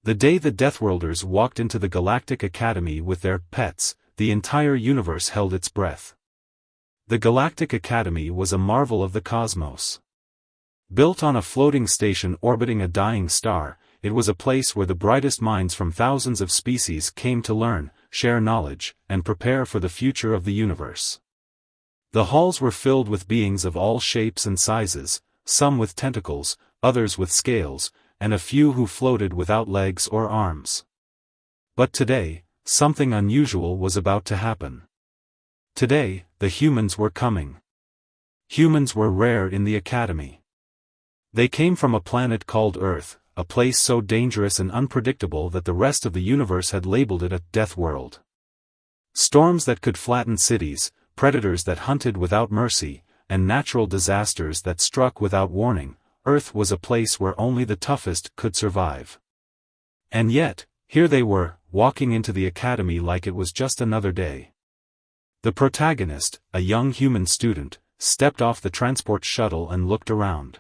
The day the Deathworlders walked into the Galactic Academy with their pets, the entire universe held its breath. The Galactic Academy was a marvel of the cosmos. Built on a floating station orbiting a dying star, it was a place where the brightest minds from thousands of species came to learn, share knowledge, and prepare for the future of the universe. The halls were filled with beings of all shapes and sizes, some with tentacles, others with scales, and a few who floated without legs or arms. But today, something unusual was about to happen. Today, the humans were coming. Humans were rare in the Academy. They came from a planet called Earth, a place so dangerous and unpredictable that the rest of the universe had labeled it a death world. Storms that could flatten cities, predators that hunted without mercy, and natural disasters that struck without warning, Earth was a place where only the toughest could survive. And yet, here they were, walking into the Academy like it was just another day. The protagonist, a young human student, stepped off the transport shuttle and looked around.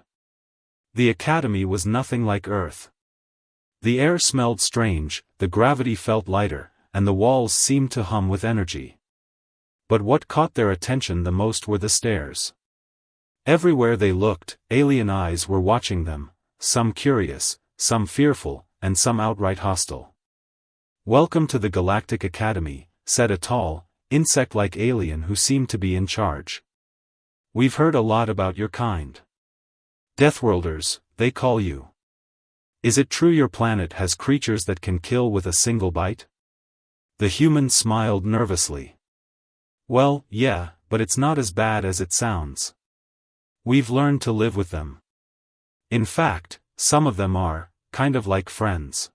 The Academy was nothing like Earth. The air smelled strange, the gravity felt lighter, and the walls seemed to hum with energy. But what caught their attention the most were the stairs. Everywhere they looked, alien eyes were watching them, some curious, some fearful, and some outright hostile. "Welcome to the Galactic Academy," said a tall, insect-like alien who seemed to be in charge. "We've heard a lot about your kind. Deathworlders, they call you. Is it true your planet has creatures that can kill with a single bite?" The human smiled nervously. "Well, yeah, but it's not as bad as it sounds. We've learned to live with them. In fact, some of them are, kind of like friends."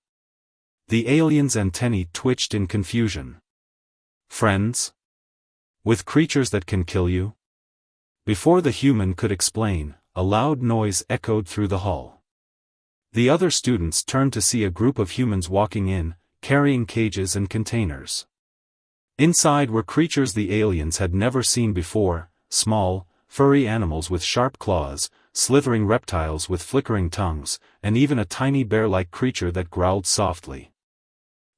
The alien's antennae twitched in confusion. "Friends? With creatures that can kill you?" Before the human could explain, a loud noise echoed through the hall. The other students turned to see a group of humans walking in, carrying cages and containers. Inside were creatures the aliens had never seen before, small, furry animals with sharp claws, slithering reptiles with flickering tongues, and even a tiny bear-like creature that growled softly.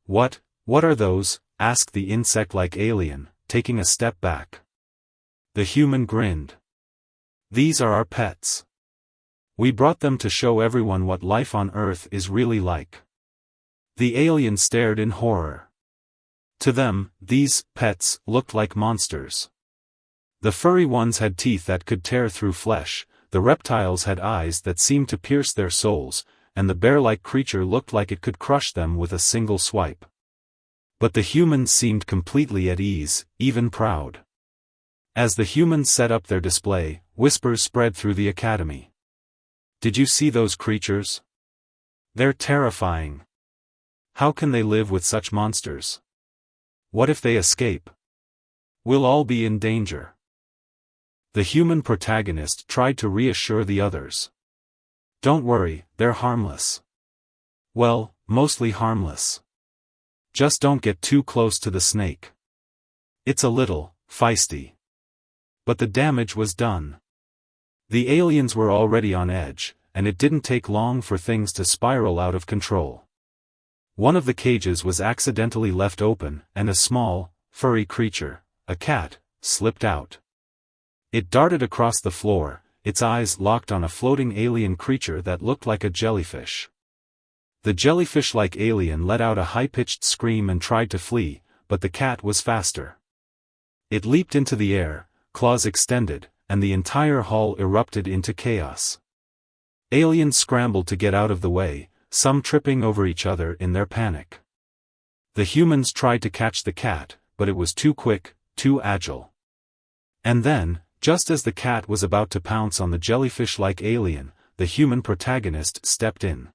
What are those?" asked the insect-like alien, taking a step back. The human grinned. "These are our pets. We brought them to show everyone what life on Earth is really like." The alien stared in horror. To them, these pets looked like monsters. The furry ones had teeth that could tear through flesh, the reptiles had eyes that seemed to pierce their souls, and the bear-like creature looked like it could crush them with a single swipe. But the humans seemed completely at ease, even proud. As the humans set up their display, whispers spread through the Academy. "Did you see those creatures? They're terrifying. How can they live with such monsters? What if they escape? We'll all be in danger." The human protagonist tried to reassure the others. "Don't worry, they're harmless. Well, mostly harmless. Just don't get too close to the snake. It's a little feisty." But the damage was done. The aliens were already on edge, and it didn't take long for things to spiral out of control. One of the cages was accidentally left open, and a small, furry creature, a cat, slipped out. It darted across the floor, its eyes locked on a floating alien creature that looked like a jellyfish. The jellyfish-like alien let out a high-pitched scream and tried to flee, but the cat was faster. It leaped into the air, claws extended, and the entire hall erupted into chaos. Aliens scrambled to get out of the way, some tripping over each other in their panic. The humans tried to catch the cat, but it was too quick, too agile. And then, just as the cat was about to pounce on the jellyfish-like alien, the human protagonist stepped in.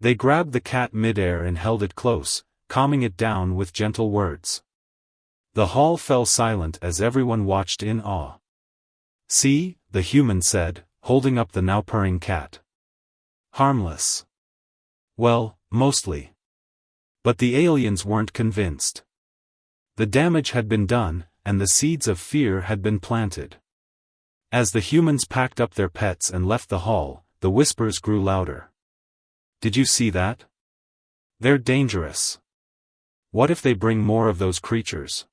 They grabbed the cat mid-air and held it close, calming it down with gentle words. The hall fell silent as everyone watched in awe. "See," the human said, holding up the now purring cat. "Harmless. Well, mostly." But the aliens weren't convinced. The damage had been done, and the seeds of fear had been planted. As the humans packed up their pets and left the hall, the whispers grew louder. "Did you see that? They're dangerous. What if they bring more of those creatures?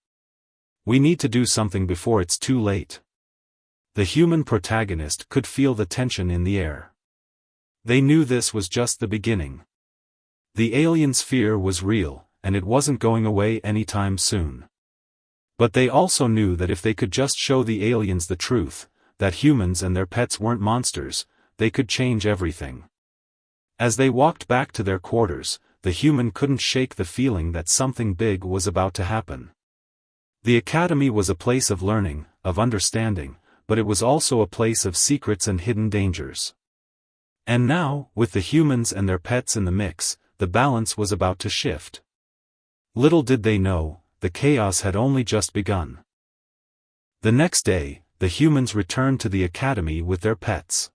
We need to do something before it's too late. The human protagonist could feel the tension in the air. They knew this was just the beginning. The aliens' fear was real, and it wasn't going away anytime soon. But they also knew that if they could just show the aliens the truth, that humans and their pets weren't monsters, they could change everything. As they walked back to their quarters, the human couldn't shake the feeling that something big was about to happen. The academy was a place of learning, of understanding, but it was also a place of secrets and hidden dangers. And now, with the humans and their pets in the mix, the balance was about to shift. Little did they know, the chaos had only just begun. The next day, the humans returned to the academy with their pets.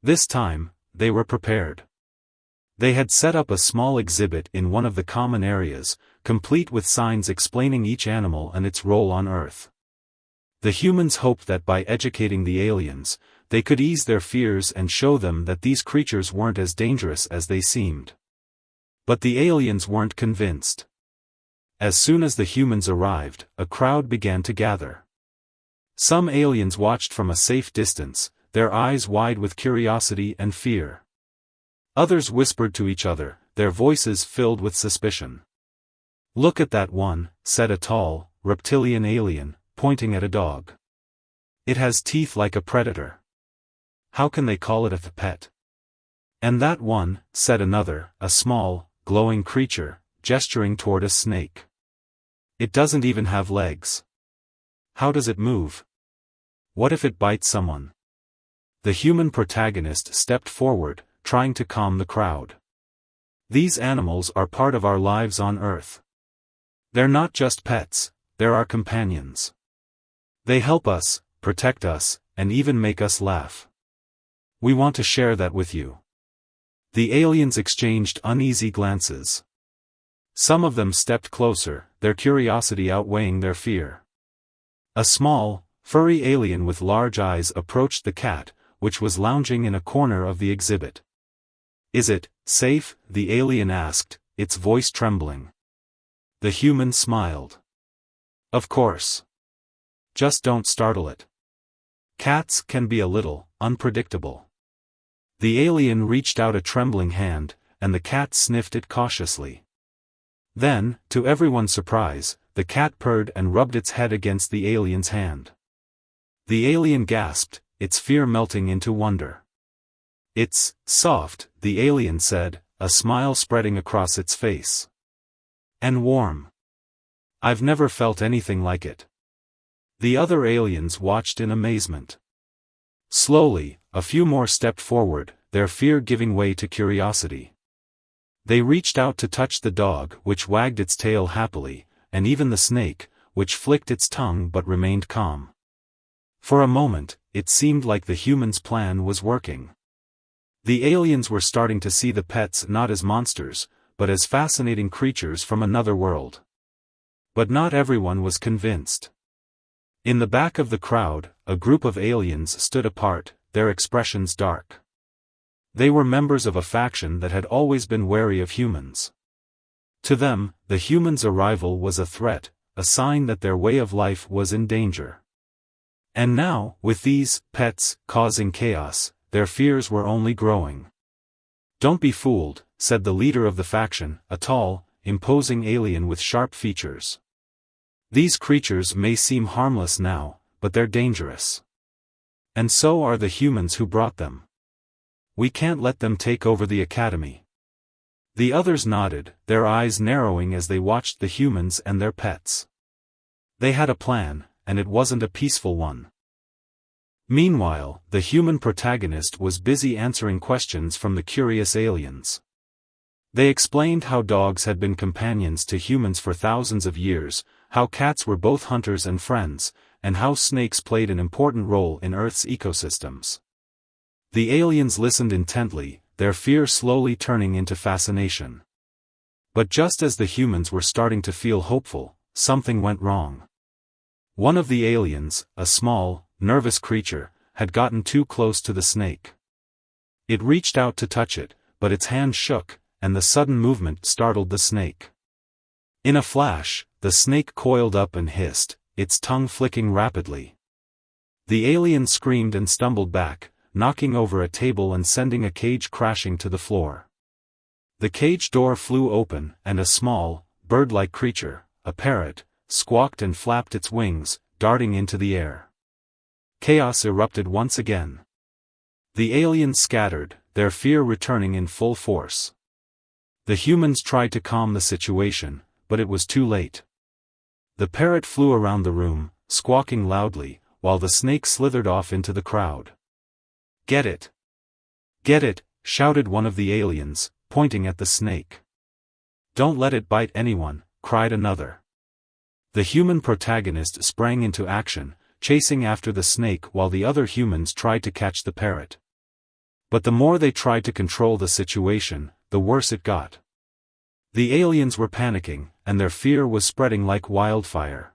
This time, they were prepared. They had set up a small exhibit in one of the common areas, complete with signs explaining each animal and its role on Earth. The humans hoped that by educating the aliens, they could ease their fears and show them that these creatures weren't as dangerous as they seemed. But the aliens weren't convinced. As soon as the humans arrived, a crowd began to gather. Some aliens watched from a safe distance, their eyes wide with curiosity and fear. Others whispered to each other, their voices filled with suspicion. "Look at that one," said a tall, reptilian alien, pointing at a dog. "It has teeth like a predator. How can they call it a pet?" "And that one," said another, a small, glowing creature, gesturing toward a snake. "It doesn't even have legs. How does it move? What if it bites someone?" The human protagonist stepped forward, trying to calm the crowd. "These animals are part of our lives on Earth. They're not just pets, they're our companions. They help us, protect us, and even make us laugh. We want to share that with you." The aliens exchanged uneasy glances. Some of them stepped closer, their curiosity outweighing their fear. A small, furry alien with large eyes approached the cat, which was lounging in a corner of the exhibit. "Is it safe?" the alien asked, its voice trembling. The human smiled. "Of course. Just don't startle it. Cats can be a little unpredictable." The alien reached out a trembling hand, and the cat sniffed it cautiously. Then, to everyone's surprise, the cat purred and rubbed its head against the alien's hand. The alien gasped, its fear melting into wonder. "It's soft," the alien said, a smile spreading across its face. "And warm. I've never felt anything like it." The other aliens watched in amazement. Slowly, a few more stepped forward, their fear giving way to curiosity. They reached out to touch the dog, which wagged its tail happily, and even the snake, which flicked its tongue but remained calm. For a moment, it seemed like the humans' plan was working. The aliens were starting to see the pets not as monsters, but as fascinating creatures from another world. But not everyone was convinced. In the back of the crowd, a group of aliens stood apart, their expressions dark. They were members of a faction that had always been wary of humans. To them, the humans' arrival was a threat, a sign that their way of life was in danger. And now, with these pets causing chaos, their fears were only growing. "Don't be fooled," said the leader of the faction, a tall, imposing alien with sharp features. "These creatures may seem harmless now, but they're dangerous. And so are the humans who brought them. We can't let them take over the academy." The others nodded, their eyes narrowing as they watched the humans and their pets. They had a plan, and it wasn't a peaceful one. Meanwhile, the human protagonist was busy answering questions from the curious aliens. They explained how dogs had been companions to humans for thousands of years, how cats were both hunters and friends, and how snakes played an important role in Earth's ecosystems. The aliens listened intently, their fear slowly turning into fascination. But just as the humans were starting to feel hopeful, something went wrong. One of the aliens, a small, nervous creature, had gotten too close to the snake. It reached out to touch it, but its hand shook, and the sudden movement startled the snake. In a flash, the snake coiled up and hissed, its tongue flicking rapidly. The alien screamed and stumbled back, knocking over a table and sending a cage crashing to the floor. The cage door flew open, and a small, bird-like creature, a parrot, squawked and flapped its wings, darting into the air. Chaos erupted once again. The aliens scattered, their fear returning in full force. The humans tried to calm the situation, but it was too late. The parrot flew around the room, squawking loudly, while the snake slithered off into the crowd. "Get it! Get it!" shouted one of the aliens, pointing at the snake. "Don't let it bite anyone," cried another. The human protagonist sprang into action, chasing after the snake while the other humans tried to catch the parrot. But the more they tried to control the situation, the worse it got. The aliens were panicking, and their fear was spreading like wildfire.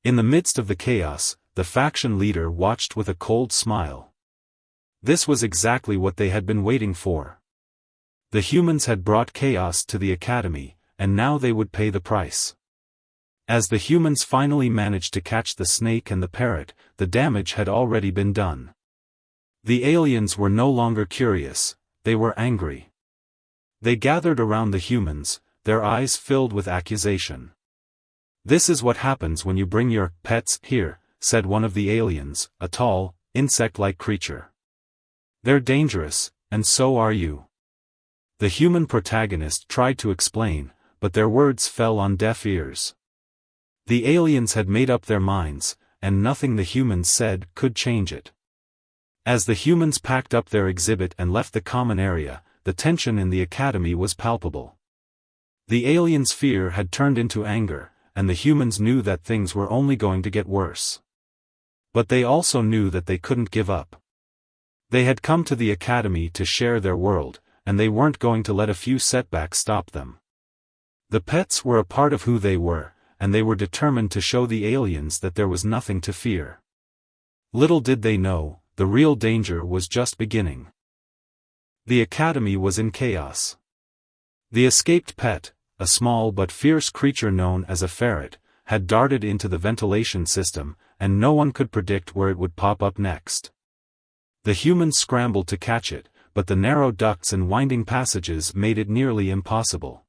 In the midst of the chaos, the faction leader watched with a cold smile. This was exactly what they had been waiting for. The humans had brought chaos to the academy, and now they would pay the price. As the humans finally managed to catch the snake and the parrot, the damage had already been done. The aliens were no longer curious, they were angry. They gathered around the humans, their eyes filled with accusation. "This is what happens when you bring your pets here," said one of the aliens, a tall, insect-like creature. "They're dangerous, and so are you." The human protagonist tried to explain, but their words fell on deaf ears. The aliens had made up their minds, and nothing the humans said could change it. As the humans packed up their exhibit and left the common area, the tension in the academy was palpable. The aliens' fear had turned into anger, and the humans knew that things were only going to get worse. But they also knew that they couldn't give up. They had come to the academy to share their world, and they weren't going to let a few setbacks stop them. The pets were a part of who they were, and they were determined to show the aliens that there was nothing to fear. Little did they know, the real danger was just beginning. The academy was in chaos. The escaped pet, a small but fierce creature known as a ferret, had darted into the ventilation system, and no one could predict where it would pop up next. The humans scrambled to catch it, but the narrow ducts and winding passages made it nearly impossible.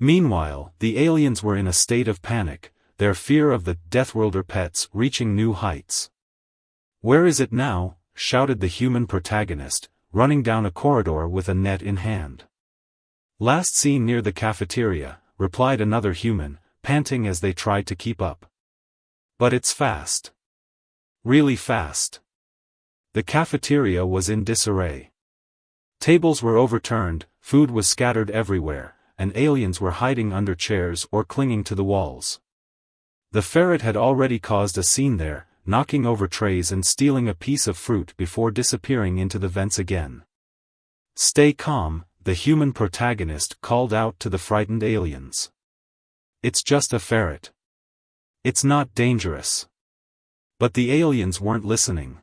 Meanwhile, the aliens were in a state of panic, their fear of the Deathworlder pets reaching new heights. "Where is it now?" shouted the human protagonist, running down a corridor with a net in hand. "Last seen near the cafeteria," replied another human, panting as they tried to keep up. "But it's fast. Really fast." The cafeteria was in disarray. Tables were overturned, food was scattered everywhere, and aliens were hiding under chairs or clinging to the walls. The ferret had already caused a scene there, knocking over trays and stealing a piece of fruit before disappearing into the vents again. "Stay calm," the human protagonist called out to the frightened aliens. "It's just a ferret. It's not dangerous." But the aliens weren't listening.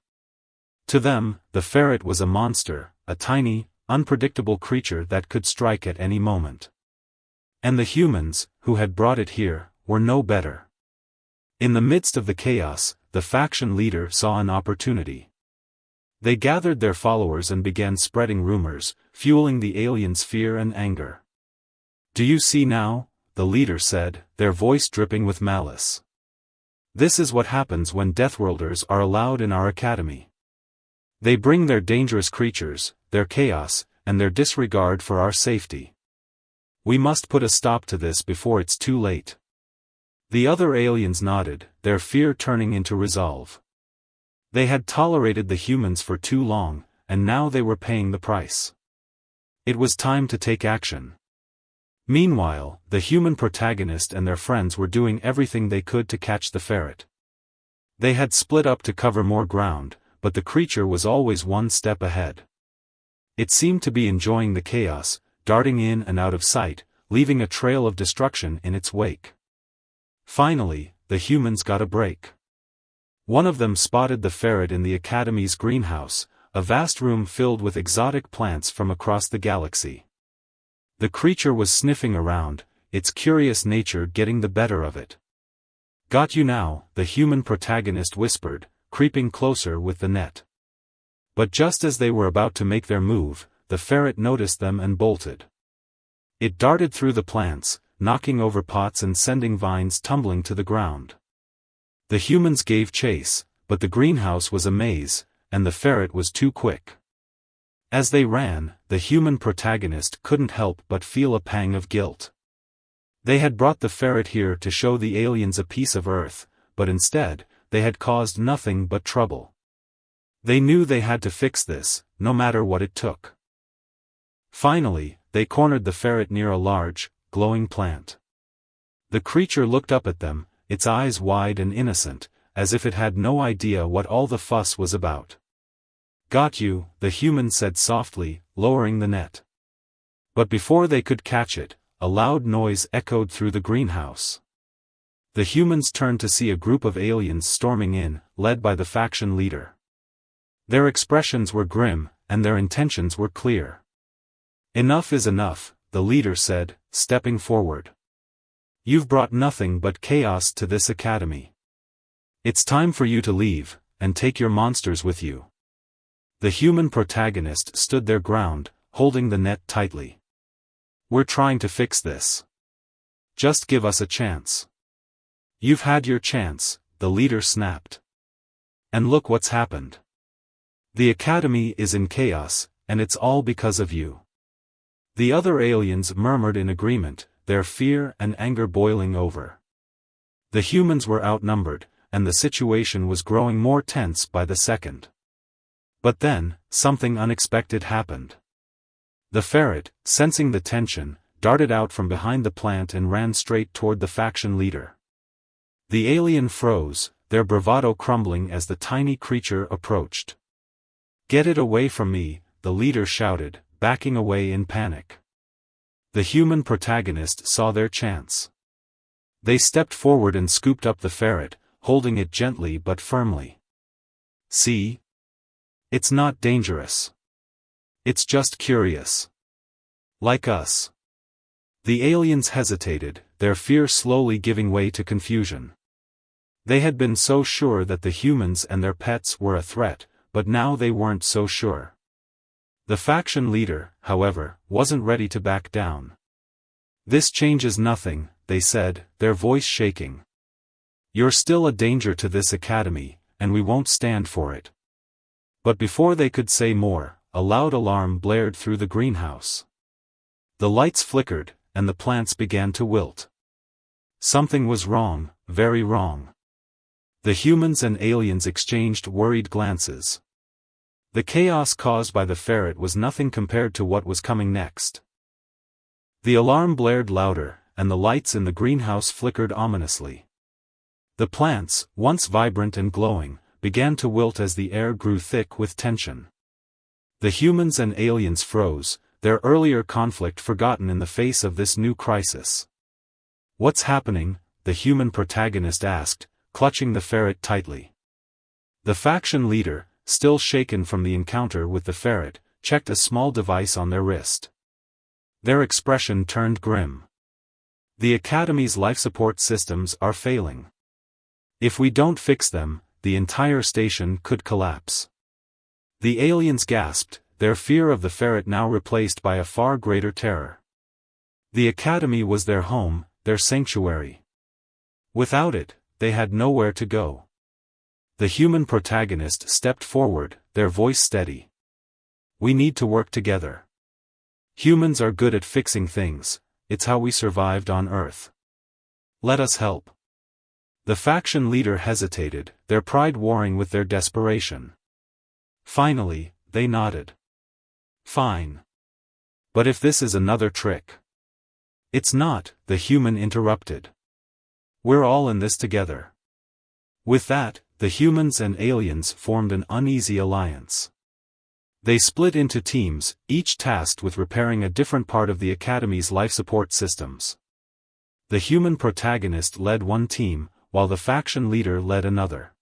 To them, the ferret was a monster, a tiny, unpredictable creature that could strike at any moment. And the humans, who had brought it here, were no better. In the midst of the chaos, the faction leader saw an opportunity. They gathered their followers and began spreading rumors, fueling the aliens' fear and anger. "Do you see now?" the leader said, their voice dripping with malice. "This is what happens when Deathworlders are allowed in our academy. They bring their dangerous creatures, their chaos, and their disregard for our safety. We must put a stop to this before it's too late." The other aliens nodded, their fear turning into resolve. They had tolerated the humans for too long, and now they were paying the price. It was time to take action. Meanwhile, the human protagonist and their friends were doing everything they could to catch the ferret. They had split up to cover more ground, but the creature was always one step ahead. It seemed to be enjoying the chaos, darting in and out of sight, leaving a trail of destruction in its wake. Finally, the humans got a break. One of them spotted the ferret in the academy's greenhouse, a vast room filled with exotic plants from across the galaxy. The creature was sniffing around, its curious nature getting the better of it. "Got you now," the human protagonist whispered, creeping closer with the net. But just as they were about to make their move, the ferret noticed them and bolted. It darted through the plants, knocking over pots and sending vines tumbling to the ground. The humans gave chase, but the greenhouse was a maze, and the ferret was too quick. As they ran, the human protagonist couldn't help but feel a pang of guilt. They had brought the ferret here to show the aliens a piece of Earth, but instead, they had caused nothing but trouble. They knew they had to fix this, no matter what it took. Finally, they cornered the ferret near a large, glowing plant. The creature looked up at them, its eyes wide and innocent, as if it had no idea what all the fuss was about. "Got you," the human said softly, lowering the net. But before they could catch it, a loud noise echoed through the greenhouse. The humans turned to see a group of aliens storming in, led by the faction leader. Their expressions were grim, and their intentions were clear. "Enough is enough," the leader said, stepping forward. "You've brought nothing but chaos to this academy. It's time for you to leave, and take your monsters with you." The human protagonist stood their ground, holding the net tightly. "We're trying to fix this. Just give us a chance." "You've had your chance," the leader snapped. "And look what's happened. The academy is in chaos, and it's all because of you." The other aliens murmured in agreement, their fear and anger boiling over. The humans were outnumbered, and the situation was growing more tense by the second. But then, something unexpected happened. The ferret, sensing the tension, darted out from behind the plant and ran straight toward the faction leader. The alien froze, their bravado crumbling as the tiny creature approached. "Get it away from me," the leader shouted, backing away in panic. The human protagonist saw their chance. They stepped forward and scooped up the ferret, holding it gently but firmly. "See? It's not dangerous. It's just curious. Like us." The aliens hesitated, their fear slowly giving way to confusion. They had been so sure that the humans and their pets were a threat, but now they weren't so sure. The faction leader, however, wasn't ready to back down. "This changes nothing," they said, their voice shaking. "You're still a danger to this academy, and we won't stand for it." But before they could say more, a loud alarm blared through the greenhouse. The lights flickered, and the plants began to wilt. Something was wrong, very wrong. The humans and aliens exchanged worried glances. The chaos caused by the ferret was nothing compared to what was coming next. The alarm blared louder, and the lights in the greenhouse flickered ominously. The plants, once vibrant and glowing, began to wilt as the air grew thick with tension. The humans and aliens froze, their earlier conflict forgotten in the face of this new crisis. "What's happening?" the human protagonist asked, clutching the ferret tightly. The faction leader, still shaken from the encounter with the ferret, checked a small device on their wrist. Their expression turned grim. "The Academy's life support systems are failing. If we don't fix them, the entire station could collapse." The aliens gasped, their fear of the ferret now replaced by a far greater terror. The Academy was their home, their sanctuary. Without it, they had nowhere to go. The human protagonist stepped forward, their voice steady. "We need to work together. Humans are good at fixing things, it's how we survived on Earth. Let us help." The faction leader hesitated, their pride warring with their desperation. Finally, they nodded. "Fine. But if this is another trick..." "It's not," the human interrupted. "We're all in this together." With that, the humans and aliens formed an uneasy alliance. They split into teams, each tasked with repairing a different part of the Academy's life support systems. The human protagonist led one team, while the faction leader led another.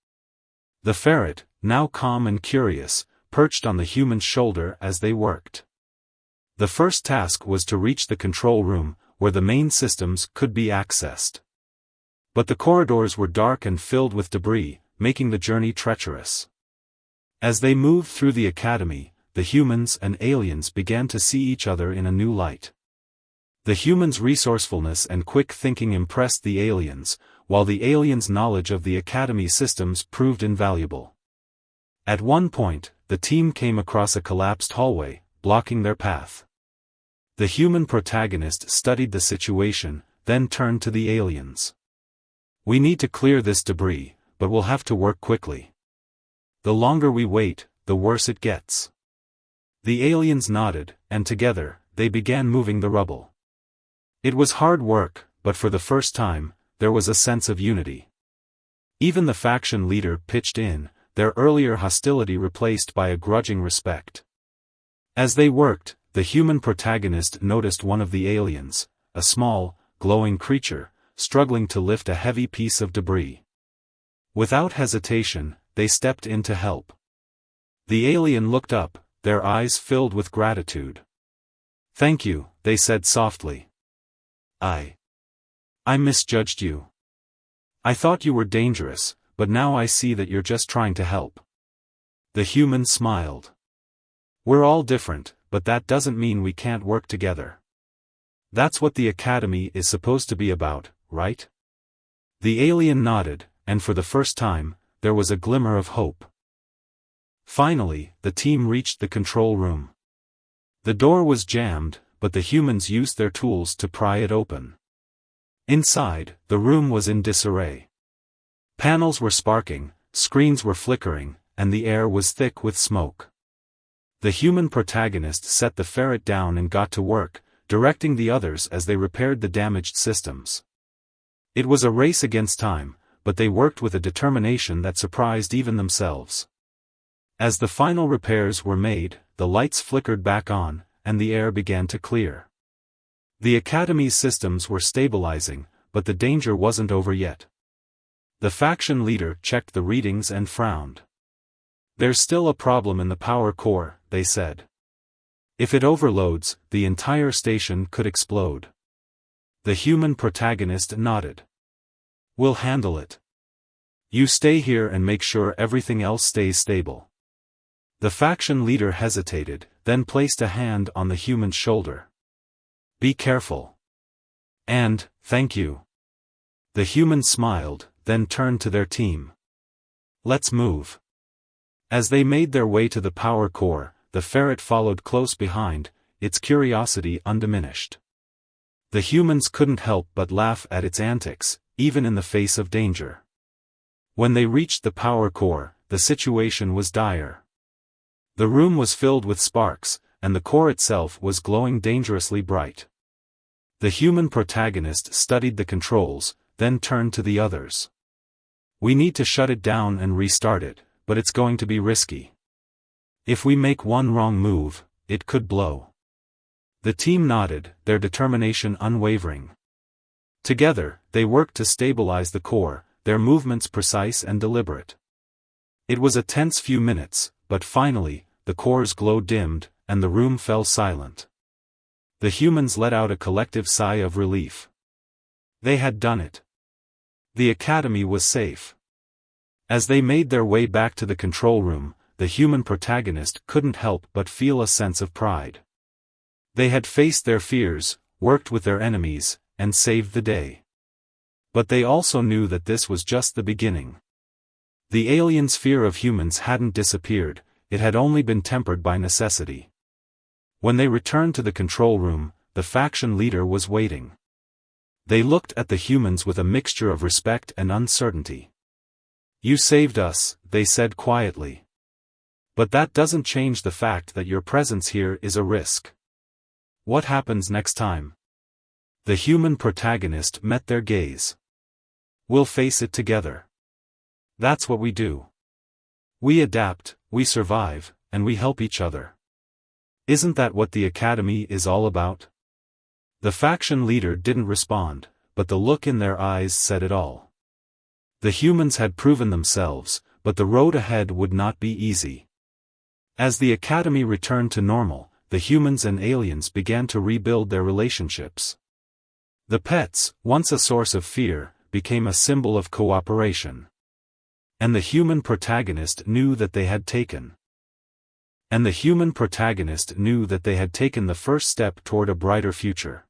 The ferret, now calm and curious, perched on the human's shoulder as they worked. The first task was to reach the control room, where the main systems could be accessed. But the corridors were dark and filled with debris, making the journey treacherous. As they moved through the academy, the humans and aliens began to see each other in a new light. The humans' resourcefulness and quick thinking impressed the aliens, while the aliens' knowledge of the academy systems proved invaluable. At one point, the team came across a collapsed hallway, blocking their path. The human protagonist studied the situation, then turned to the aliens. "We need to clear this debris, but we'll have to work quickly. The longer we wait, the worse it gets." The aliens nodded, and together, they began moving the rubble. It was hard work, but for the first time, there was a sense of unity. Even the faction leader pitched in, their earlier hostility replaced by a grudging respect. As they worked, the human protagonist noticed one of the aliens, a small, glowing creature, struggling to lift a heavy piece of debris. Without hesitation, they stepped in to help. The alien looked up, their eyes filled with gratitude. "Thank you," they said softly. I misjudged you. I thought you were dangerous, but now I see that you're just trying to help." The human smiled. "We're all different, but that doesn't mean we can't work together. That's what the academy is supposed to be about, right?" The alien nodded, and for the first time, there was a glimmer of hope. Finally, the team reached the control room. The door was jammed, but the humans used their tools to pry it open. Inside, the room was in disarray. Panels were sparking, screens were flickering, and the air was thick with smoke. The human protagonist set the ferret down and got to work, directing the others as they repaired the damaged systems. It was a race against time, but they worked with a determination that surprised even themselves. As the final repairs were made, the lights flickered back on, and the air began to clear. The Academy's systems were stabilizing, but the danger wasn't over yet. The faction leader checked the readings and frowned. "There's still a problem in the power core," they said. "If it overloads, the entire station could explode." The human protagonist nodded. "We'll handle it. You stay here and make sure everything else stays stable." The faction leader hesitated, then placed a hand on the human's shoulder. "Be careful. And, thank you." The human smiled, then turned to their team. "Let's move." As they made their way to the power core, the ferret followed close behind, its curiosity undiminished. The humans couldn't help but laugh at its antics, even in the face of danger. When they reached the power core, the situation was dire. The room was filled with sparks, and the core itself was glowing dangerously bright. The human protagonist studied the controls, then turned to the others. "We need to shut it down and restart it, but it's going to be risky. If we make one wrong move, it could blow." The team nodded, their determination unwavering. Together, they worked to stabilize the core, their movements precise and deliberate. It was a tense few minutes, but finally, the core's glow dimmed, and the room fell silent. The humans let out a collective sigh of relief. They had done it. The Academy was safe. As they made their way back to the control room, the human protagonist couldn't help but feel a sense of pride. They had faced their fears, worked with their enemies, and saved the day. But they also knew that this was just the beginning. The aliens' fear of humans hadn't disappeared, it had only been tempered by necessity. When they returned to the control room, the faction leader was waiting. They looked at the humans with a mixture of respect and uncertainty. "You saved us," they said quietly. "But that doesn't change the fact that your presence here is a risk. What happens next time?" The human protagonist met their gaze. "We'll face it together. That's what we do. We adapt, we survive, and we help each other. Isn't that what the Academy is all about?" The faction leader didn't respond, but the look in their eyes said it all. The humans had proven themselves, but the road ahead would not be easy. As the Academy returned to normal, the humans and aliens began to rebuild their relationships. The pets, once a source of fear, became a symbol of cooperation. And the human protagonist knew that they had taken the first step toward a brighter future.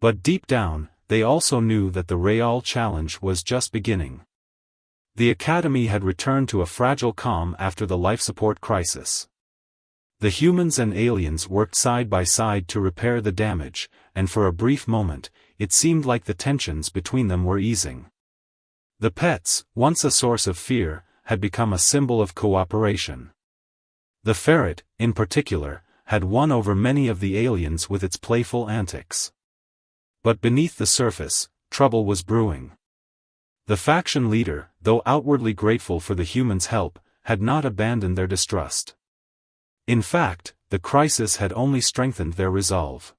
But deep down, they also knew that the real challenge was just beginning. The Academy had returned to a fragile calm after the life support crisis. The humans and aliens worked side by side to repair the damage, and for a brief moment, it seemed like the tensions between them were easing. The pets, once a source of fear, had become a symbol of cooperation. The ferret, in particular, had won over many of the aliens with its playful antics. But beneath the surface, trouble was brewing. The faction leader, though outwardly grateful for the humans' help, had not abandoned their distrust. In fact, the crisis had only strengthened their resolve.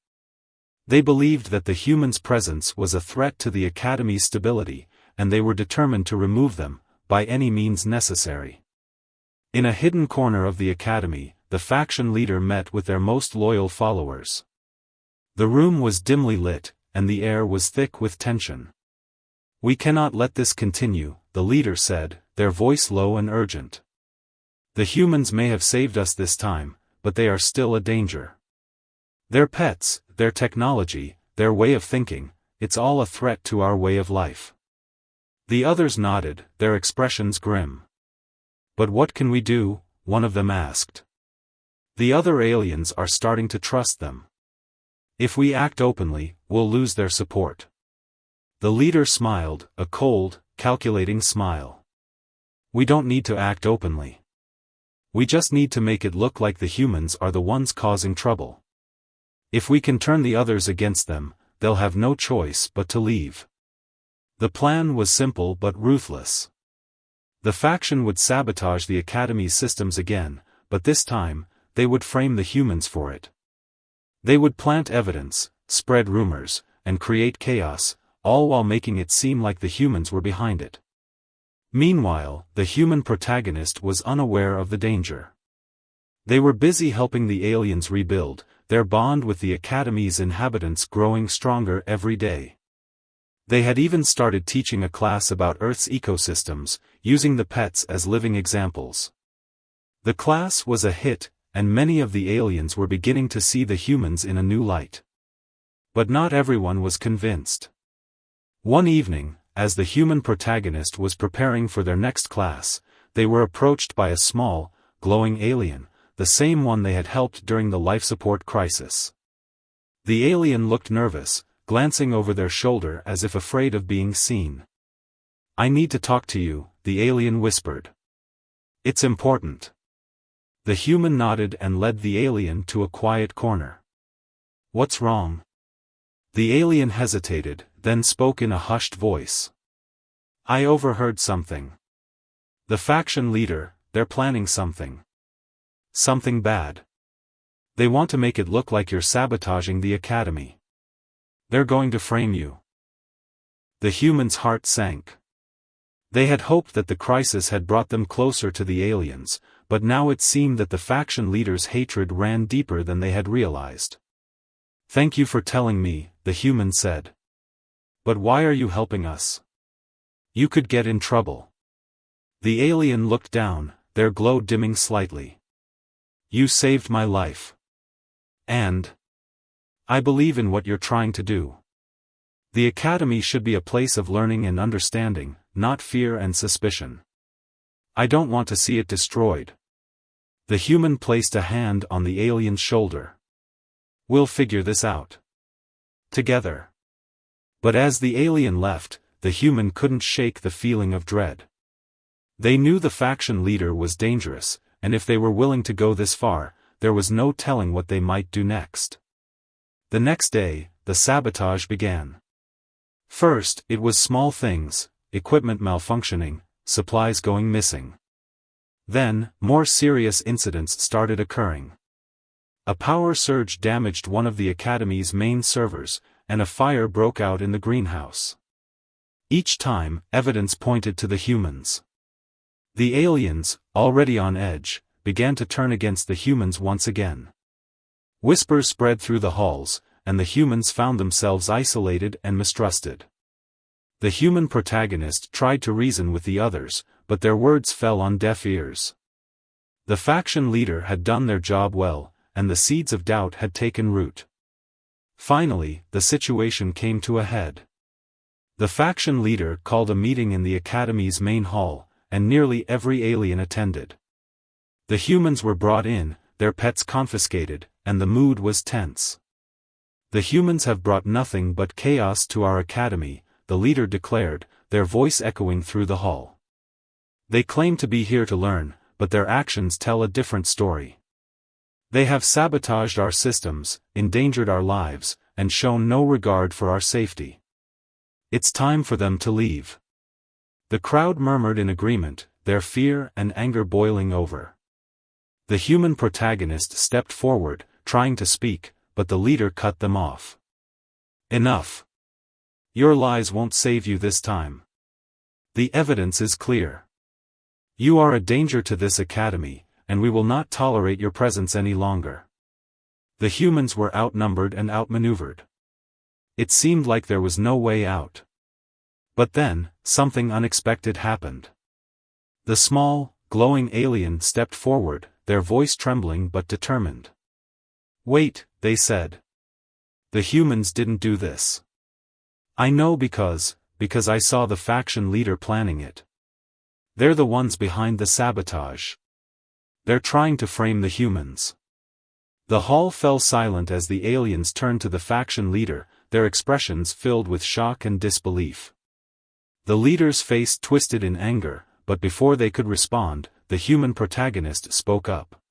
They believed that the humans' presence was a threat to the Academy's stability, and they were determined to remove them, by any means necessary. In a hidden corner of the Academy, the faction leader met with their most loyal followers. The room was dimly lit, and the air was thick with tension. "We cannot let this continue," the leader said, their voice low and urgent. "The humans may have saved us this time, but they are still a danger. Their pets, their technology, their way of thinking, it's all a threat to our way of life." The others nodded, their expressions grim. "But what can we do?" one of them asked. "The other aliens are starting to trust them. If we act openly, we'll lose their support." The leader smiled, a cold, calculating smile. "We don't need to act openly. We just need to make it look like the humans are the ones causing trouble. If we can turn the others against them, they'll have no choice but to leave." The plan was simple but ruthless. The faction would sabotage the Academy's systems again, but this time, they would frame the humans for it. They would plant evidence, spread rumors, and create chaos, all while making it seem like the humans were behind it. Meanwhile, the human protagonist was unaware of the danger. They were busy helping the aliens rebuild, their bond with the Academy's inhabitants growing stronger every day. They had even started teaching a class about Earth's ecosystems, using the pets as living examples. The class was a hit, and many of the aliens were beginning to see the humans in a new light. But not everyone was convinced. One evening, as the human protagonist was preparing for their next class, they were approached by a small, glowing alien, the same one they had helped during the life support crisis. The alien looked nervous, glancing over their shoulder as if afraid of being seen. "I need to talk to you," the alien whispered. "It's important." The human nodded and led the alien to a quiet corner. "What's wrong?" The alien hesitated, then spoke in a hushed voice. "I overheard something. The faction leader, they're planning something. Something bad. They want to make it look like you're sabotaging the Academy. They're going to frame you." The human's heart sank. They had hoped that the crisis had brought them closer to the aliens, but now it seemed that the faction leader's hatred ran deeper than they had realized. "Thank you for telling me," the human said. "But why are you helping us? You could get in trouble." The alien looked down, their glow dimming slightly. "You saved my life. And I believe in what you're trying to do. The Academy should be a place of learning and understanding, not fear and suspicion. I don't want to see it destroyed." The human placed a hand on the alien's shoulder. "We'll figure this out together." But as the alien left, the human couldn't shake the feeling of dread. They knew the faction leader was dangerous, and if they were willing to go this far, there was no telling what they might do next. The next day, the sabotage began. First, it was small things, equipment malfunctioning, supplies going missing. Then, more serious incidents started occurring. A power surge damaged one of the Academy's main servers, and a fire broke out in the greenhouse. Each time, evidence pointed to the humans. The aliens, already on edge, began to turn against the humans once again. Whispers spread through the halls, and the humans found themselves isolated and mistrusted. The human protagonist tried to reason with the others, but their words fell on deaf ears. The faction leader had done their job well, and the seeds of doubt had taken root. Finally, the situation came to a head. The faction leader called a meeting in the Academy's main hall, and nearly every alien attended. The humans were brought in, their pets confiscated, and the mood was tense. "The humans have brought nothing but chaos to our academy," the leader declared, their voice echoing through the hall. "They claim to be here to learn, but their actions tell a different story. They have sabotaged our systems, endangered our lives, and shown no regard for our safety. It's time for them to leave." The crowd murmured in agreement, their fear and anger boiling over. The human protagonist stepped forward, trying to speak, but the leader cut them off. "Enough. Your lies won't save you this time. The evidence is clear. You are a danger to this academy, and we will not tolerate your presence any longer." The humans were outnumbered and outmaneuvered. It seemed like there was no way out. But then, something unexpected happened. The small, glowing alien stepped forward, their voice trembling but determined. "Wait," they said. "The humans didn't do this. I know because I saw the faction leader planning it. They're the ones behind the sabotage. They're trying to frame the humans." The hall fell silent as the aliens turned to the faction leader, their expressions filled with shock and disbelief. The leader's face twisted in anger, but before they could respond, the human protagonist spoke up.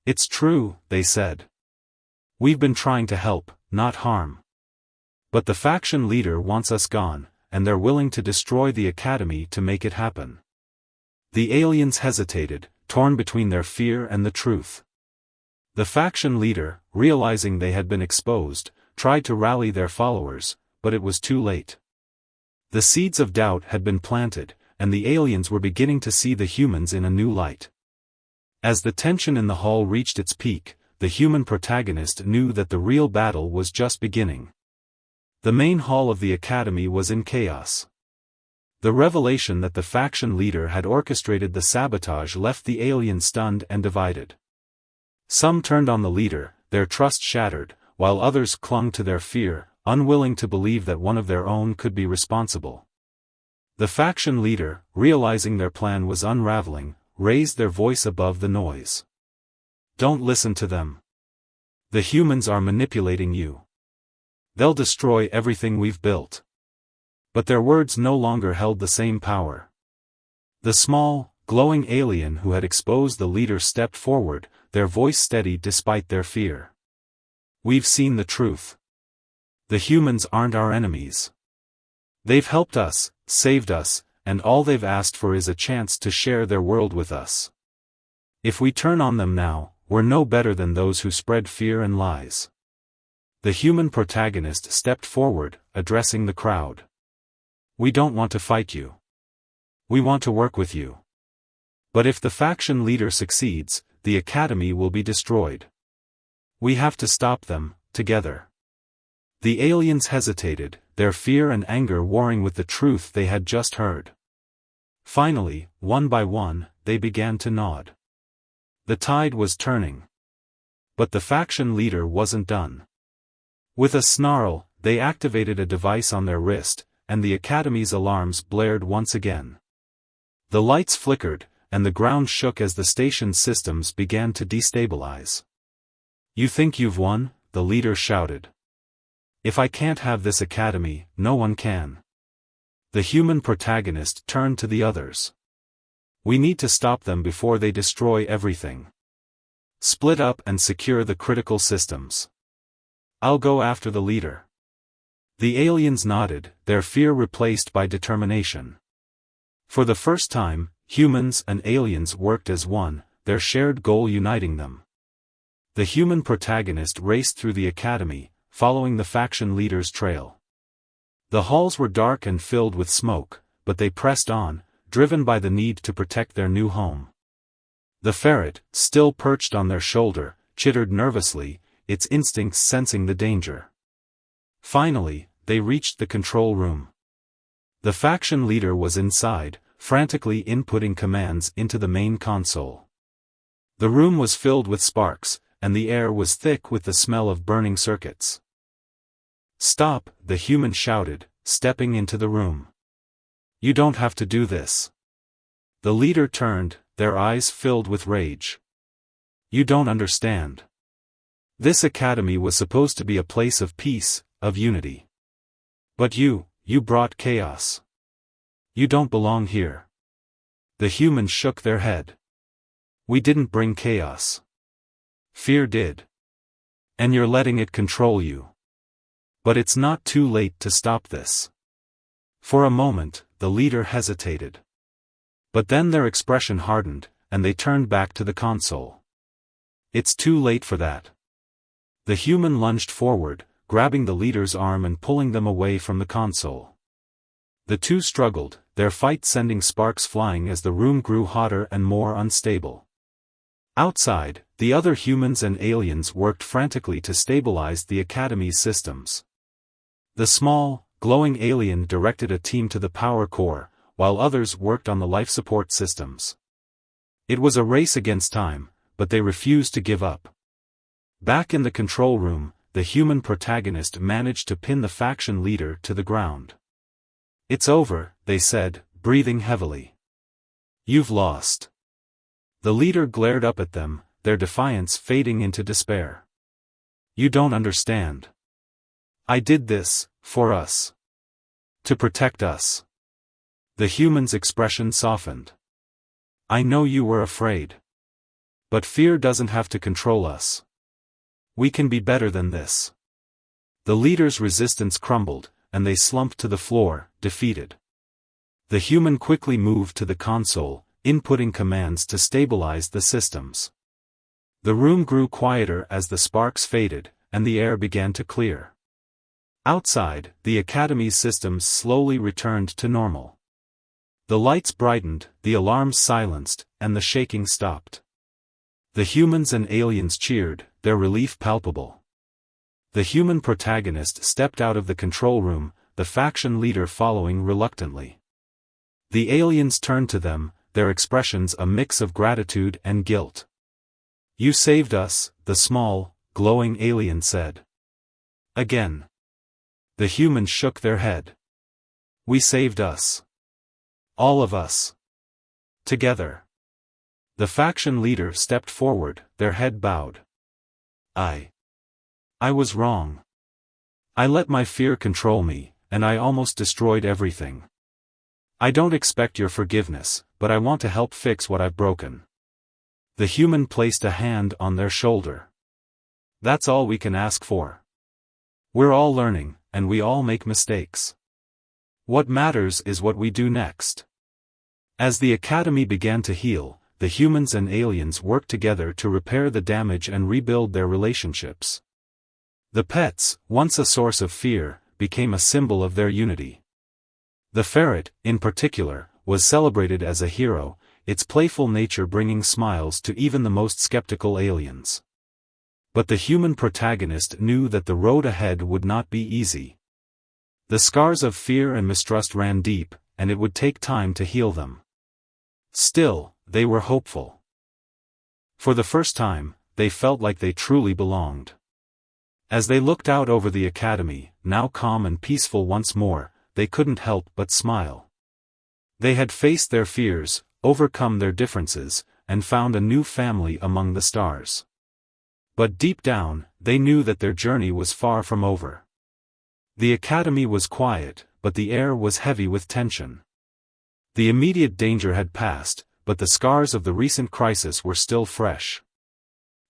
"It's true," they said. "We've been trying to help, not harm. But the faction leader wants us gone, and they're willing to destroy the academy to make it happen." The aliens hesitated, torn between their fear and the truth. The faction leader, realizing they had been exposed, tried to rally their followers, but it was too late. The seeds of doubt had been planted, and the aliens were beginning to see the humans in a new light. As the tension in the hall reached its peak, the human protagonist knew that the real battle was just beginning. The main hall of the academy was in chaos. The revelation that the faction leader had orchestrated the sabotage left the aliens stunned and divided. Some turned on the leader, their trust shattered, while others clung to their fear, unwilling to believe that one of their own could be responsible. The faction leader, realizing their plan was unraveling, raised their voice above the noise. "Don't listen to them. The humans are manipulating you. They'll destroy everything we've built." But their words no longer held the same power. The small, glowing alien who had exposed the leader stepped forward, their voice steady despite their fear. "We've seen the truth. The humans aren't our enemies. They've helped us, saved us, and all they've asked for is a chance to share their world with us. If we turn on them now, we're no better than those who spread fear and lies." The human protagonist stepped forward, addressing the crowd. "We don't want to fight you. We want to work with you. But if the faction leader succeeds, the academy will be destroyed. We have to stop them, together." The aliens hesitated, their fear and anger warring with the truth they had just heard. Finally, one by one, they began to nod. The tide was turning. But the faction leader wasn't done. With a snarl, they activated a device on their wrist, and the academy's alarms blared once again. The lights flickered, and the ground shook as the station's systems began to destabilize. "You think you've won?" the leader shouted. "If I can't have this academy, no one can." The human protagonist turned to the others. "We need to stop them before they destroy everything. Split up and secure the critical systems. I'll go after the leader." The aliens nodded, their fear replaced by determination. For the first time, humans and aliens worked as one, their shared goal uniting them. The human protagonist raced through the academy, following the faction leader's trail. The halls were dark and filled with smoke, but they pressed on, driven by the need to protect their new home. The ferret, still perched on their shoulder, chittered nervously, its instincts sensing the danger. Finally, they reached the control room. The faction leader was inside, frantically inputting commands into the main console. The room was filled with sparks, and the air was thick with the smell of burning circuits. "Stop," the human shouted, stepping into the room. "You don't have to do this." The leader turned, their eyes filled with rage. "You don't understand. This academy was supposed to be a place of peace, of unity. But you brought chaos. You don't belong here." The humans shook their head. "We didn't bring chaos. Fear did. And you're letting it control you. But it's not too late to stop this." For a moment, the leader hesitated. But then their expression hardened, and they turned back to the console. "It's too late for that." The human lunged forward, grabbing the leader's arm and pulling them away from the console. The two struggled, their fight sending sparks flying as the room grew hotter and more unstable. Outside, the other humans and aliens worked frantically to stabilize the Academy's systems. The small, glowing alien directed a team to the power core, while others worked on the life support systems. It was a race against time, but they refused to give up. Back in the control room, the human protagonist managed to pin the faction leader to the ground. "It's over," they said, breathing heavily. "You've lost." The leader glared up at them, their defiance fading into despair. "You don't understand. I did this, for us. To protect us." The human's expression softened. "I know you were afraid. But fear doesn't have to control us. We can be better than this." The leader's resistance crumbled, and they slumped to the floor, defeated. The human quickly moved to the console, inputting commands to stabilize the systems. The room grew quieter as the sparks faded, and the air began to clear. Outside, the Academy's systems slowly returned to normal. The lights brightened, the alarms silenced, and the shaking stopped. The humans and aliens cheered, their relief palpable. The human protagonist stepped out of the control room, the faction leader following reluctantly. The aliens turned to them, their expressions a mix of gratitude and guilt. "You saved us," the small, glowing alien said. Again. The humans shook their head. "We saved us. All of us. Together." The faction leader stepped forward, their head bowed. I was wrong. I let my fear control me, and I almost destroyed everything. I don't expect your forgiveness, but I want to help fix what I've broken." The human placed a hand on their shoulder. "That's all we can ask for. We're all learning, and we all make mistakes. What matters is what we do next." As the Academy began to heal, the humans and aliens worked together to repair the damage and rebuild their relationships. The pets, once a source of fear, became a symbol of their unity. The ferret, in particular, was celebrated as a hero, its playful nature bringing smiles to even the most skeptical aliens. But the human protagonist knew that the road ahead would not be easy. The scars of fear and mistrust ran deep, and it would take time to heal them. Still, they were hopeful. For the first time, they felt like they truly belonged. As they looked out over the Academy, now calm and peaceful once more, they couldn't help but smile. They had faced their fears, overcome their differences, and found a new family among the stars. But deep down, they knew that their journey was far from over. The Academy was quiet, but the air was heavy with tension. The immediate danger had passed, but the scars of the recent crisis were still fresh.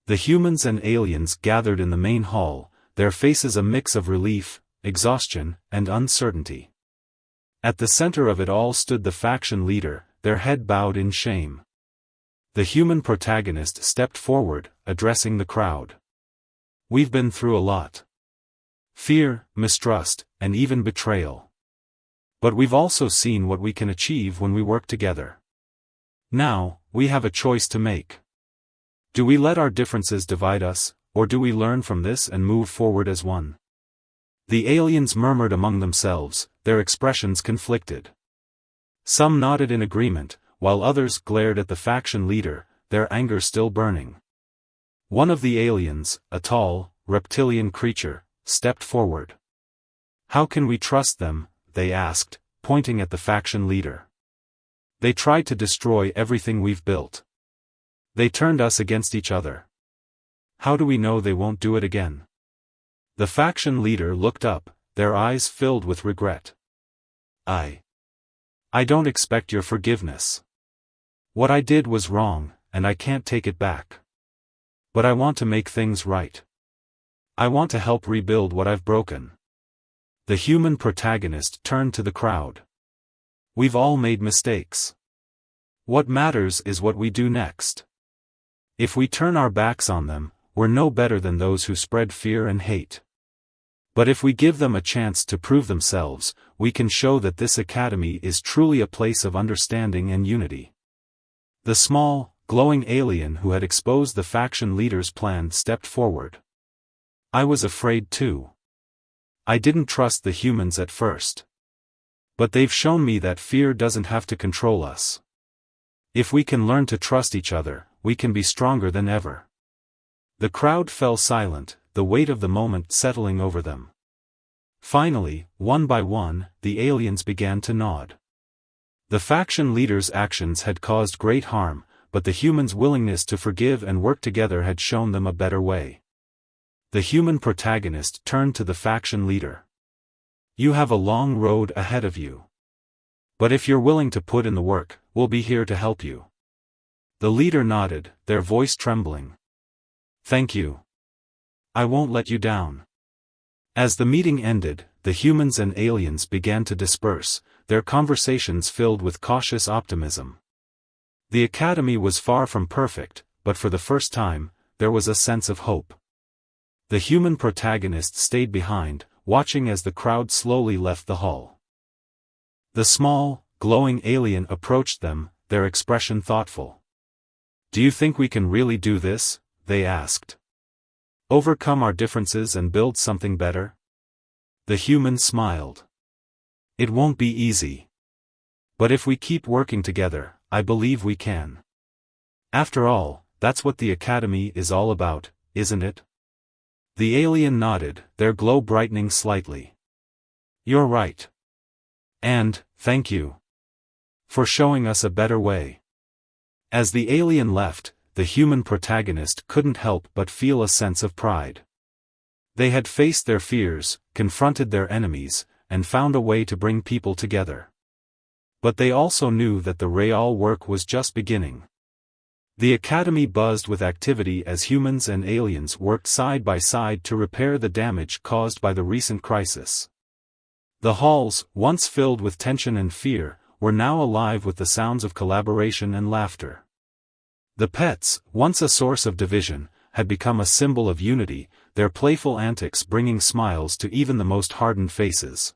The humans and aliens gathered in the main hall, their faces a mix of relief, exhaustion, and uncertainty. At the center of it all stood the faction leader, their head bowed in shame. The human protagonist stepped forward, addressing the crowd. "We've been through a lot. Fear, mistrust, and even betrayal. But we've also seen what we can achieve when we work together. Now, we have a choice to make. Do we let our differences divide us, or do we learn from this and move forward as one? The aliens murmured among themselves, their expressions conflicted. Some nodded in agreement, while others glared at the faction leader, their anger still burning. One of the aliens, a tall, reptilian creature, stepped forward. "How can we trust them?" they asked, pointing at the faction leader. "They tried to destroy everything we've built. They turned us against each other. How do we know they won't do it again?" The faction leader looked up, their eyes filled with regret. I don't expect your forgiveness. What I did was wrong, and I can't take it back. But I want to make things right. I want to help rebuild what I've broken." The human protagonist turned to the crowd. "We've all made mistakes. What matters is what we do next. If we turn our backs on them, we're no better than those who spread fear and hate. But if we give them a chance to prove themselves, we can show that this academy is truly a place of understanding and unity." The small, glowing alien who had exposed the faction leader's plan stepped forward. "I was afraid too. I didn't trust the humans at first. But they've shown me that fear doesn't have to control us. If we can learn to trust each other, we can be stronger than ever." The crowd fell silent, the weight of the moment settling over them. Finally, one by one, the aliens began to nod. The faction leader's actions had caused great harm, but the humans' willingness to forgive and work together had shown them a better way. The human protagonist turned to the faction leader. "You have a long road ahead of you. But if you're willing to put in the work, we'll be here to help you." The leader nodded, their voice trembling. "Thank you. I won't let you down." As the meeting ended, the humans and aliens began to disperse, their conversations filled with cautious optimism. The academy was far from perfect, but for the first time, there was a sense of hope. The human protagonist stayed behind, watching as the crowd slowly left the hall. The small, glowing alien approached them, their expression thoughtful. "Do you think we can really do this?" they asked. "Overcome our differences and build something better?" The human smiled. "It won't be easy. But if we keep working together, I believe we can. After all, that's what the academy is all about, isn't it?" The alien nodded, their glow brightening slightly. "You're right. And, thank you. For showing us a better way." As the alien left, the human protagonist couldn't help but feel a sense of pride. They had faced their fears, confronted their enemies, and found a way to bring people together. But they also knew that the real work was just beginning. The academy buzzed with activity as humans and aliens worked side by side to repair the damage caused by the recent crisis. The halls, once filled with tension and fear, were now alive with the sounds of collaboration and laughter. The pets, once a source of division, had become a symbol of unity, their playful antics bringing smiles to even the most hardened faces.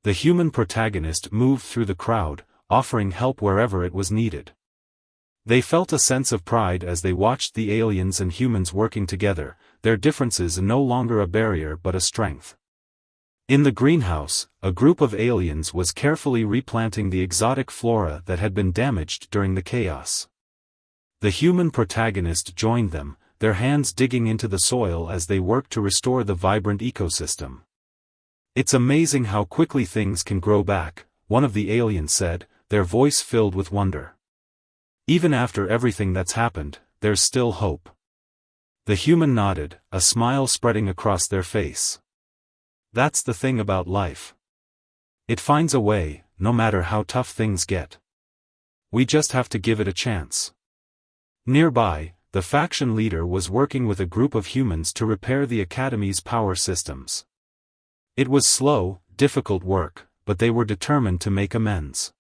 The human protagonist moved through the crowd, offering help wherever it was needed. They felt a sense of pride as they watched the aliens and humans working together, their differences no longer a barrier but a strength. In the greenhouse, a group of aliens was carefully replanting the exotic flora that had been damaged during the chaos. The human protagonist joined them, their hands digging into the soil as they worked to restore the vibrant ecosystem. "It's amazing how quickly things can grow back," one of the aliens said, their voice filled with wonder. "Even after everything that's happened, there's still hope." The human nodded, a smile spreading across their face. "That's the thing about life. It finds a way, no matter how tough things get. We just have to give it a chance." Nearby, the faction leader was working with a group of humans to repair the academy's power systems. It was slow, difficult work, but they were determined to make amends.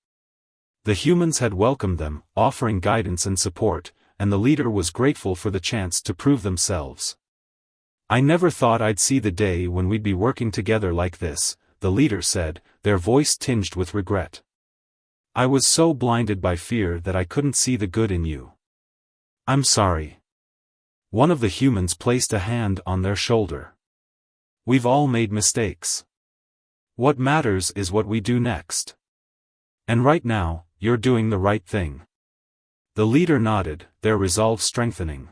The humans had welcomed them, offering guidance and support, and the leader was grateful for the chance to prove themselves. "I never thought I'd see the day when we'd be working together like this," the leader said, their voice tinged with regret. "I was so blinded by fear that I couldn't see the good in you. I'm sorry. One of the humans placed a hand on their shoulder. We've all made mistakes. What matters is what we do next. And right now, you're doing the right thing. The leader nodded, their resolve strengthening.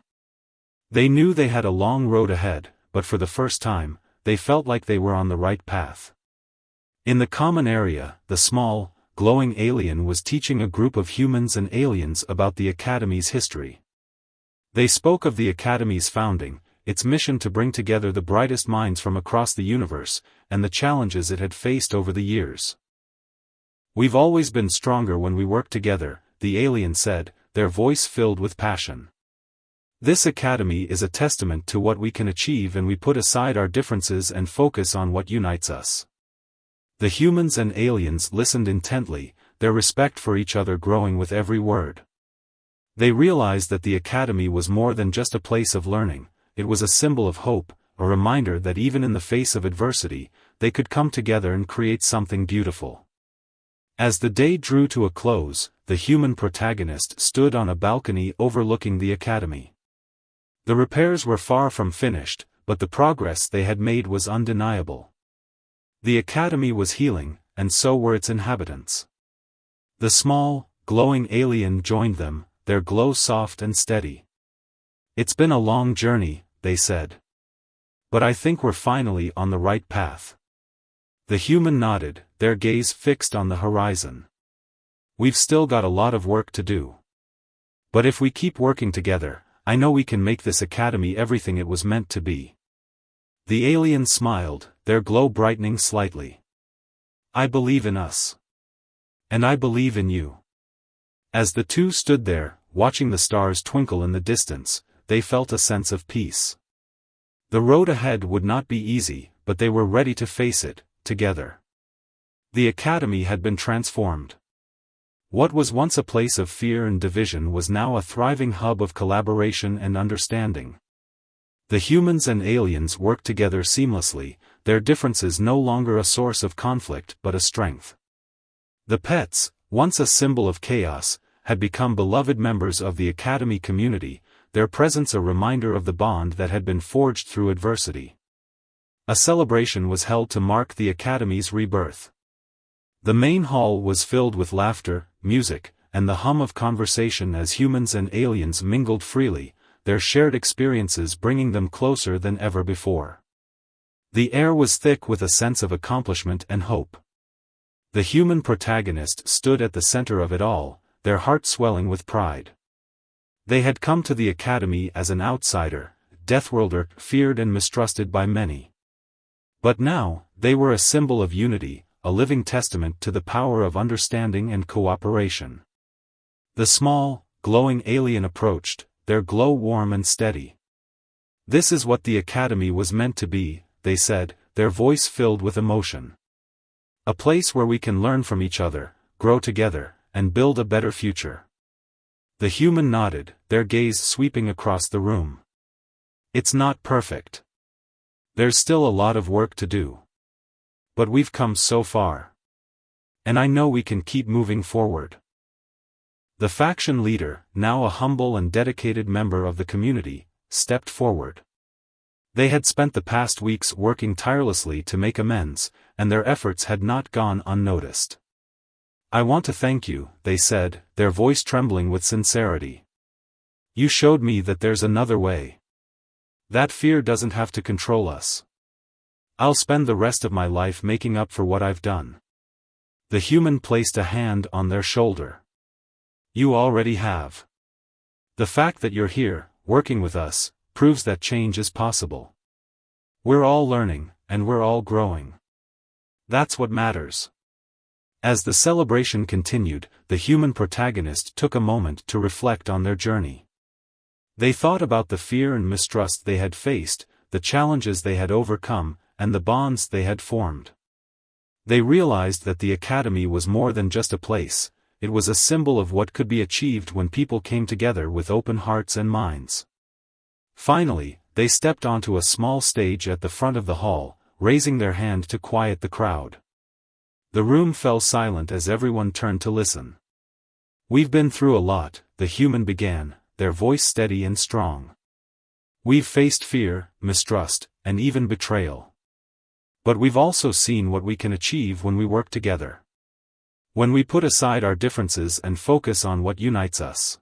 They knew they had a long road ahead, but for the first time, they felt like they were on the right path. In the common area, the small, glowing alien was teaching a group of humans and aliens about the Academy's history. They spoke of the Academy's founding, its mission to bring together the brightest minds from across the universe, and the challenges it had faced over the years. We've always been stronger when we work together, the alien said, their voice filled with passion. This Academy is a testament to what we can achieve when we put aside our differences and focus on what unites us. The humans and aliens listened intently, their respect for each other growing with every word. They realized that the Academy was more than just a place of learning, it was a symbol of hope, a reminder that even in the face of adversity, they could come together and create something beautiful. As the day drew to a close, the human protagonist stood on a balcony overlooking the Academy. The repairs were far from finished, but the progress they had made was undeniable. The Academy was healing, and so were its inhabitants. The small, glowing alien joined them, their glow soft and steady. It's been a long journey, they said. But I think we're finally on the right path. The human nodded, their gaze fixed on the horizon. We've still got a lot of work to do. But if we keep working together, I know we can make this Academy everything it was meant to be. The alien smiled, their glow brightening slightly. I believe in us. And I believe in you. As the two stood there, watching the stars twinkle in the distance, they felt a sense of peace. The road ahead would not be easy, but they were ready to face it, together. The Academy had been transformed. What was once a place of fear and division was now a thriving hub of collaboration and understanding. The humans and aliens worked together seamlessly, their differences no longer a source of conflict but a strength. The pets, once a symbol of chaos, had become beloved members of the Academy community, their presence a reminder of the bond that had been forged through adversity. A celebration was held to mark the Academy's rebirth. The main hall was filled with laughter, music, and the hum of conversation as humans and aliens mingled freely, their shared experiences bringing them closer than ever before. The air was thick with a sense of accomplishment and hope. The human protagonist stood at the center of it all, their heart swelling with pride. They had come to the Academy as an outsider, Deathworlder, feared and mistrusted by many. But now, they were a symbol of unity, a living testament to the power of understanding and cooperation. The small, glowing alien approached, their glow warm and steady. This is what the Academy was meant to be, they said, their voice filled with emotion. A place where we can learn from each other, grow together, and build a better future. The human nodded, their gaze sweeping across the room. It's not perfect. There's still a lot of work to do. But we've come so far. And I know we can keep moving forward. The faction leader, now a humble and dedicated member of the community, stepped forward. They had spent the past weeks working tirelessly to make amends, and their efforts had not gone unnoticed. I want to thank you, they said, their voice trembling with sincerity. You showed me that there's another way. That fear doesn't have to control us. I'll spend the rest of my life making up for what I've done. The human placed a hand on their shoulder. You already have. The fact that you're here, working with us, proves that change is possible. We're all learning, and we're all growing. That's what matters. As the celebration continued, the human protagonist took a moment to reflect on their journey. They thought about the fear and mistrust they had faced, the challenges they had overcome, and the bonds they had formed. They realized that the Academy was more than just a place, it was a symbol of what could be achieved when people came together with open hearts and minds. Finally, they stepped onto a small stage at the front of the hall, raising their hand to quiet the crowd. The room fell silent as everyone turned to listen. We've been through a lot, the human began, their voice steady and strong. We've faced fear, mistrust, and even betrayal. But we've also seen what we can achieve when we work together. When we put aside our differences and focus on what unites us.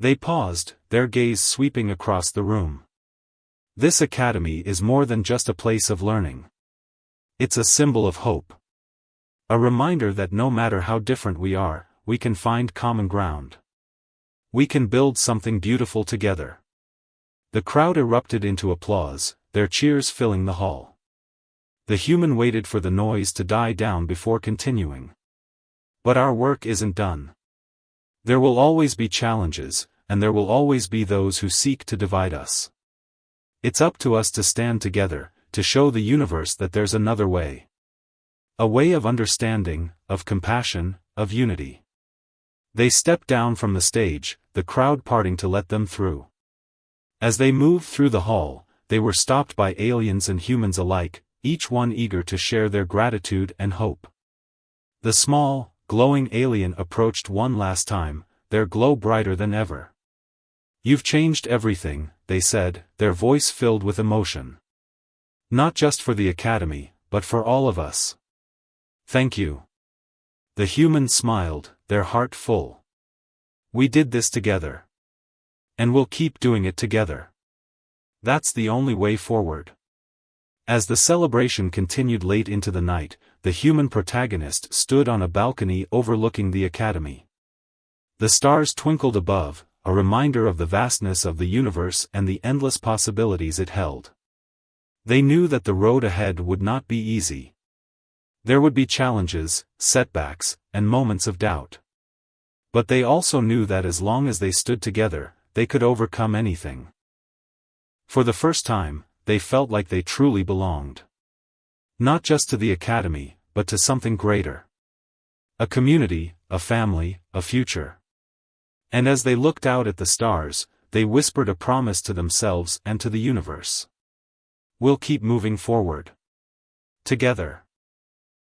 They paused, their gaze sweeping across the room. This academy is more than just a place of learning. It's a symbol of hope. A reminder that no matter how different we are, we can find common ground. We can build something beautiful together. The crowd erupted into applause, their cheers filling the hall. The human waited for the noise to die down before continuing. But our work isn't done. There will always be challenges, and there will always be those who seek to divide us. It's up to us to stand together, to show the universe that there's another way. A way of understanding, of compassion, of unity. They stepped down from the stage, the crowd parting to let them through. As they moved through the hall, they were stopped by aliens and humans alike, each one eager to share their gratitude and hope. The small, glowing alien approached one last time, their glow brighter than ever. "You've changed everything," they said, their voice filled with emotion. "Not just for the academy, but for all of us. Thank you." The humans smiled, their heart full. "We did this together. And we'll keep doing it together. That's the only way forward." As the celebration continued late into the night, the human protagonist stood on a balcony overlooking the academy. The stars twinkled above, a reminder of the vastness of the universe and the endless possibilities it held. They knew that the road ahead would not be easy. There would be challenges, setbacks, and moments of doubt. But they also knew that as long as they stood together, they could overcome anything. For the first time, they felt like they truly belonged. Not just to the academy, but to something greater. A community, a family, a future. And as they looked out at the stars, they whispered a promise to themselves and to the universe. "We'll keep moving forward. Together."